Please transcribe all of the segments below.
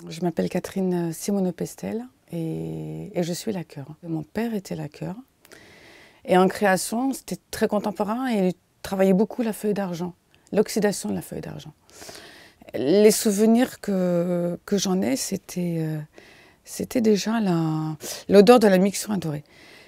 Je m'appelle Catherine Simoneau-Pestel et je suis laqueur. Mon père était laqueur. Et en création, c'était très contemporain et il travaillait beaucoup la feuille d'argent, l'oxydation de la feuille d'argent. Les souvenirs que j'en ai, c'était déjà l'odeur de la mixture dorée.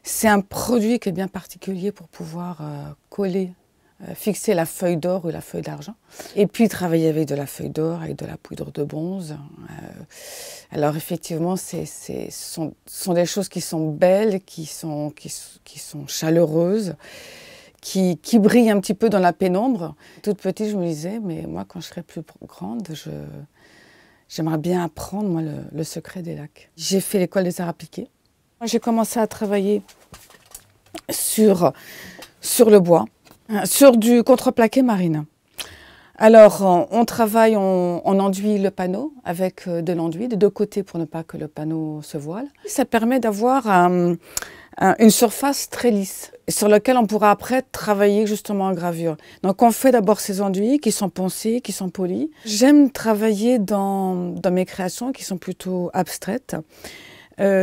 C'est un produit qui est bien particulier pour pouvoir coller, fixer la feuille d'or ou la feuille d'argent. Et puis travailler avec de la feuille d'or, avec de la poudre de bronze. Alors effectivement, ce sont des choses qui sont belles, qui sont chaleureuses, qui brillent un petit peu dans la pénombre. Toute petite, je me disais, mais moi, quand je serai plus grande, j'aimerais bien apprendre moi, le secret des lacs. J'ai fait l'école des arts appliqués. J'ai commencé à travailler sur le bois, sur du contreplaqué marine. Alors, on travaille, on enduit le panneau avec de l'enduit des deux côtés pour ne pas que le panneau se voile. Ça permet d'avoir une surface très lisse sur laquelle on pourra après travailler justement en gravure. Donc, on fait d'abord ces enduits qui sont poncés, qui sont polis. J'aime travailler dans mes créations qui sont plutôt abstraites,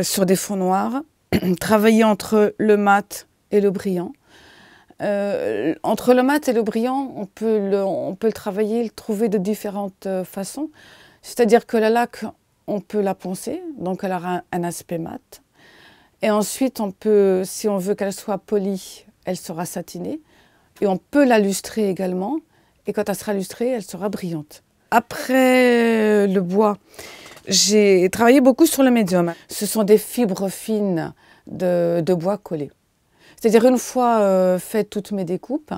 sur des fonds noirs, travailler entre le mat et le brillant. Entre le mat et le brillant, on peut le travailler, le trouver de différentes façons. C'est-à-dire que la laque, on peut la poncer, donc elle aura un aspect mat. Et ensuite, on peut, si on veut qu'elle soit polie, elle sera satinée. Et on peut la lustrer également. Et quand elle sera lustrée, elle sera brillante. Après le bois, j'ai travaillé beaucoup sur le médium. Ce sont des fibres fines de bois collées. C'est-à-dire une fois faites toutes mes découpes,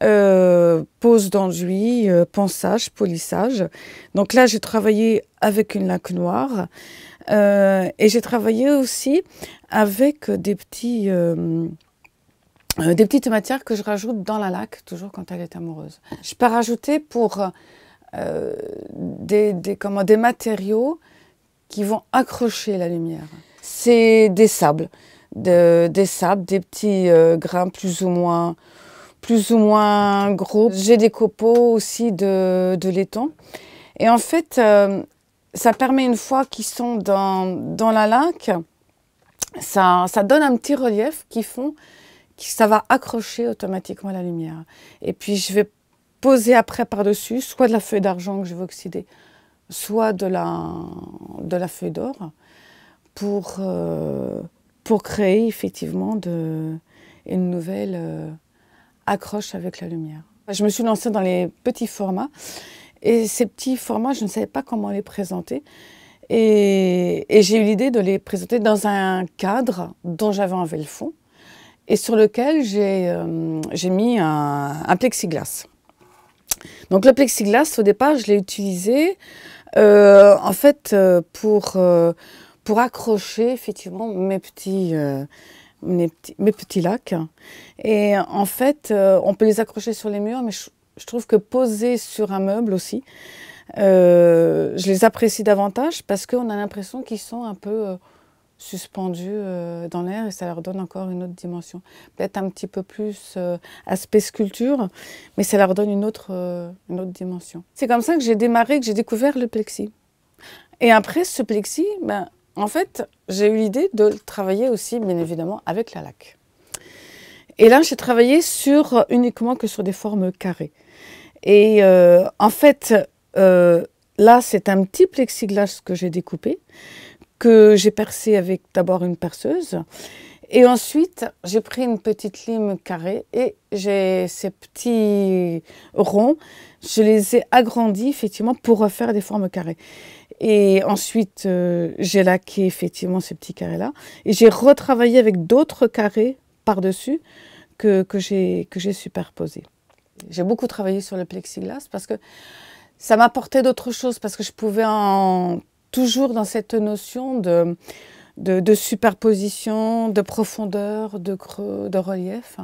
pose d'enduit, ponçage, polissage. Donc là, j'ai travaillé avec une laque noire et j'ai travaillé aussi avec des petites matières que je rajoute dans la laque, toujours quand elle est amoureuse. Je peux rajouter pour des matériaux qui vont accrocher la lumière. C'est des sables. Des petits grains plus ou moins gros. J'ai des copeaux aussi de laiton. Et en fait, ça permet une fois qu'ils sont dans la laque, ça donne un petit relief ça va accrocher automatiquement la lumière. Et puis je vais poser après par-dessus soit de la feuille d'argent que je vais oxyder, soit de la feuille d'or pour créer effectivement une nouvelle accroche avec la lumière. Je me suis lancée dans les petits formats et ces petits formats, je ne savais pas comment les présenter et j'ai eu l'idée de les présenter dans un cadre dont j'avais enlevé le fond et sur lequel j'ai mis un plexiglas. Donc le plexiglas, au départ, je l'ai utilisé en fait pour accrocher effectivement mes petits lacs. Et en fait, on peut les accrocher sur les murs, mais je trouve que poser sur un meuble aussi, je les apprécie davantage parce qu'on a l'impression qu'ils sont un peu suspendus dans l'air et ça leur donne encore une autre dimension. Peut-être un petit peu plus aspect sculpture, mais ça leur donne une autre dimension. C'est comme ça que j'ai démarré, que j'ai découvert le plexi. Et après ce plexi, en fait, j'ai eu l'idée de le travailler aussi, bien évidemment, avec la laque. Et là, j'ai travaillé uniquement que sur des formes carrées. Et en fait, là, c'est un petit plexiglas que j'ai découpé, que j'ai percé avec d'abord une perceuse. Et ensuite, j'ai pris une petite lime carrée et j'ai ces petits ronds, je les ai agrandis effectivement pour refaire des formes carrées. Et ensuite, j'ai laqué effectivement ces petits carrés-là. Et j'ai retravaillé avec d'autres carrés par-dessus que j'ai superposés. J'ai beaucoup travaillé sur le plexiglas parce que ça m'apportait d'autres choses, parce que je pouvais toujours dans cette notion de superposition, de profondeur, de creux, de relief.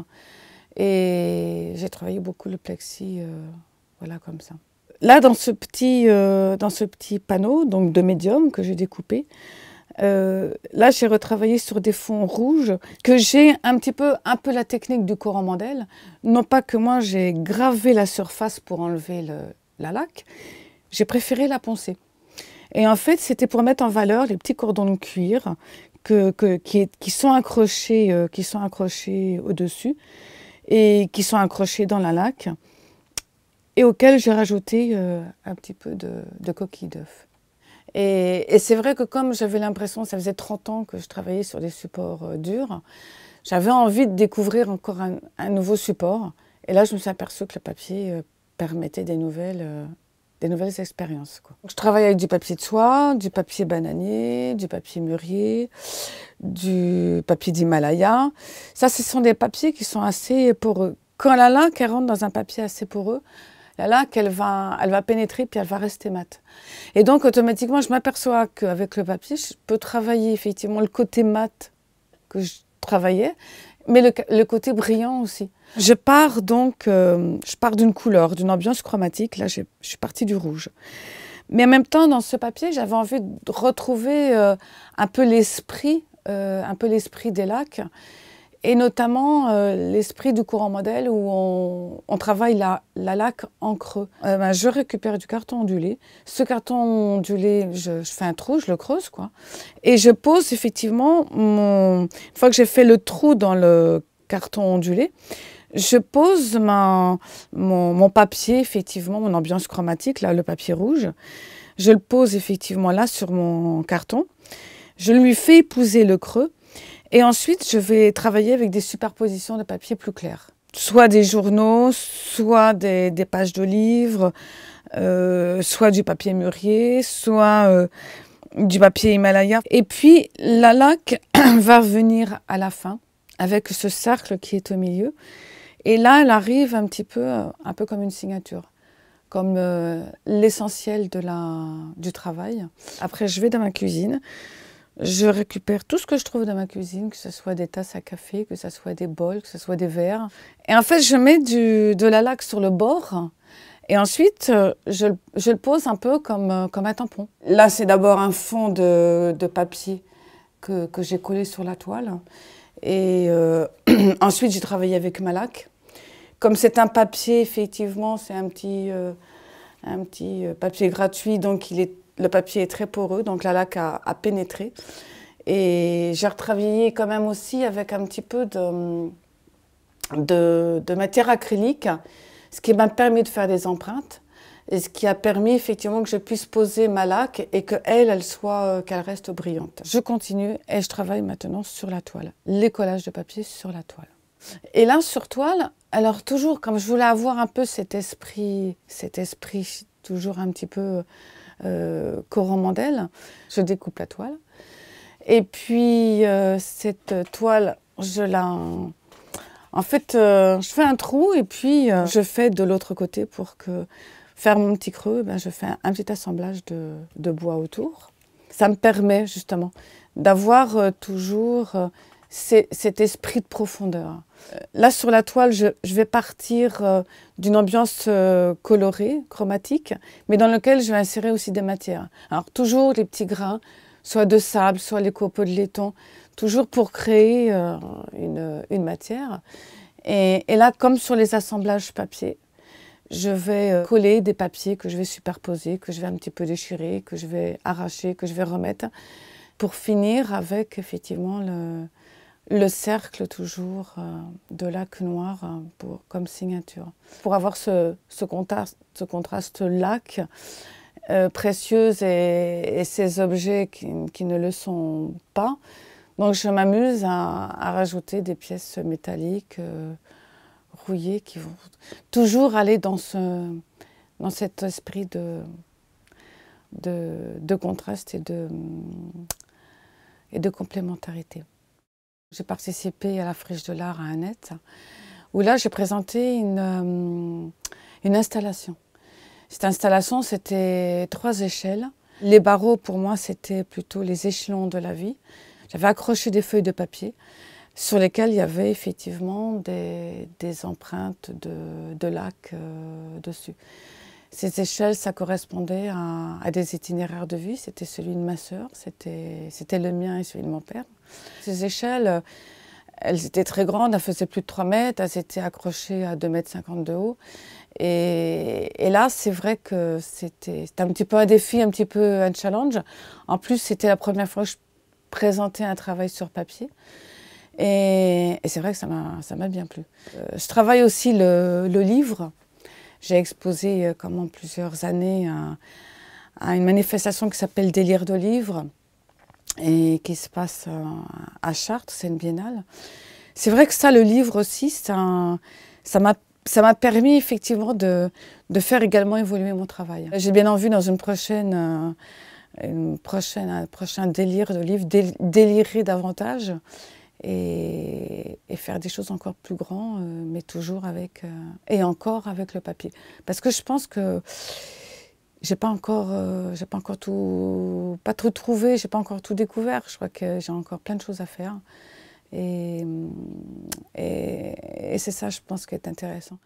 Et j'ai travaillé beaucoup le plexi, voilà, comme ça. Là, dans ce petit panneau donc de médium que j'ai découpé, là, j'ai retravaillé sur des fonds rouges, que j'ai un peu la technique du coromandel. Non pas que moi, j'ai gravé la surface pour enlever la laque, j'ai préféré la poncer. Et en fait, c'était pour mettre en valeur les petits cordons de cuir qui sont accrochés au-dessus et qui sont accrochés dans la laque et auxquels j'ai rajouté un petit peu de coquille d'œuf. Et c'est vrai que comme j'avais l'impression, ça faisait 30 ans que je travaillais sur des supports durs, j'avais envie de découvrir encore un nouveau support. Et là, je me suis aperçue que le papier permettait des nouvelles expériences, quoi. Je travaille avec du papier de soie, du papier bananier, du papier mûrier, du papier d'Himalaya. Ça, ce sont des papiers qui sont assez poreux. Quand la laque rentre dans un papier assez poreux, la laque, elle va pénétrer puis elle va rester mate. Et donc, automatiquement, je m'aperçois qu'avec le papier, je peux travailler effectivement le côté mat que je travaillais, mais le côté brillant aussi. Je pars d'une couleur, d'une ambiance chromatique. Là, je suis partie du rouge. Mais en même temps, dans ce papier, j'avais envie de retrouver un peu l'esprit des laques, et notamment l'esprit du coromandel où on travaille la laque en creux. Je récupère du carton ondulé. Ce carton ondulé, je fais un trou, je le creuse, quoi. Et je pose effectivement, une fois que j'ai fait le trou dans le carton ondulé, je pose mon papier, effectivement, mon ambiance chromatique, là, le papier rouge. Je le pose effectivement là sur mon carton. Je lui fais épouser le creux. Et ensuite, je vais travailler avec des superpositions de papier plus clairs. Soit des journaux, soit des pages de livres, soit du papier mûrier, soit du papier Himalaya. Et puis, la laque va venir à la fin, avec ce cercle qui est au milieu. Et là, elle arrive un peu comme une signature, comme l'essentiel du travail. Après, je vais dans ma cuisine. Je récupère tout ce que je trouve dans ma cuisine, que ce soit des tasses à café, que ce soit des bols, que ce soit des verres. Et en fait, je mets de la laque sur le bord. Et ensuite, je le pose un peu comme un tampon. Là, c'est d'abord un fond de papier que j'ai collé sur la toile. Et ensuite, j'ai travaillé avec ma laque. Comme c'est un papier, effectivement, c'est un petit papier gratuit, donc le papier est très poreux, donc la laque a pénétré. Et j'ai retravaillé quand même aussi avec un petit peu de matière acrylique, ce qui m'a permis de faire des empreintes et ce qui a permis effectivement que je puisse poser ma laque et qu'elle reste brillante. Je continue et je travaille maintenant sur la toile, les collages de papier sur la toile. Et là, sur toile, alors toujours, comme je voulais avoir un peu cet esprit toujours un petit peu coromandel, je découpe la toile. Et puis, cette toile, en fait, je fais un trou et puis je fais de l'autre côté pour faire mon petit creux, je fais un petit assemblage de bois autour. Ça me permet justement d'avoir toujours cet esprit de profondeur. Là, sur la toile, je vais partir d'une ambiance colorée, chromatique, mais dans laquelle je vais insérer aussi des matières. Alors, toujours les petits grains, soit de sable, soit les copeaux de laiton, toujours pour créer une matière. Et là, comme sur les assemblages papier, je vais coller des papiers que je vais superposer, que je vais un petit peu déchirer, que je vais arracher, que je vais remettre, pour finir avec effectivement le cercle toujours de laque noire comme signature. Pour avoir ce contraste laque précieuse et ces objets qui ne le sont pas, donc je m'amuse à rajouter des pièces métalliques rouillées qui vont toujours aller dans cet esprit de contraste et de complémentarité. J'ai participé à la Friche de l'Art à Annette, où là j'ai présenté une installation. Cette installation, c'était 3 échelles. Les barreaux, pour moi, c'était plutôt les échelons de la vie. J'avais accroché des feuilles de papier sur lesquelles il y avait effectivement des empreintes de laque dessus. Ces échelles, ça correspondait à des itinéraires de vie. C'était celui de ma sœur, c'était le mien et celui de mon père. Ces échelles, elles étaient très grandes, elles faisaient plus de 3 mètres, elles étaient accrochées à 2,50 m de haut. Et là, c'est vrai que c'était un petit peu un défi, un petit peu un challenge. En plus, c'était la première fois que je présentais un travail sur papier. Et c'est vrai que ça m'a bien plu. Je travaille aussi le livre. J'ai exposé pendant plusieurs années à une manifestation qui s'appelle Délire de livre et qui se passe à Chartres, c'est une biennale. C'est vrai que ça, le livre aussi, ça m'a permis effectivement de faire également évoluer mon travail. J'ai bien envie dans un prochain délire de livre, délirer davantage et faire des choses encore plus grandes, mais toujours avec, et encore avec le papier. Parce que je pense que j'ai pas encore tout, pas tout trouvé, j'ai pas encore tout découvert. Je crois que j'ai encore plein de choses à faire. Et c'est ça, je pense, qui est intéressant.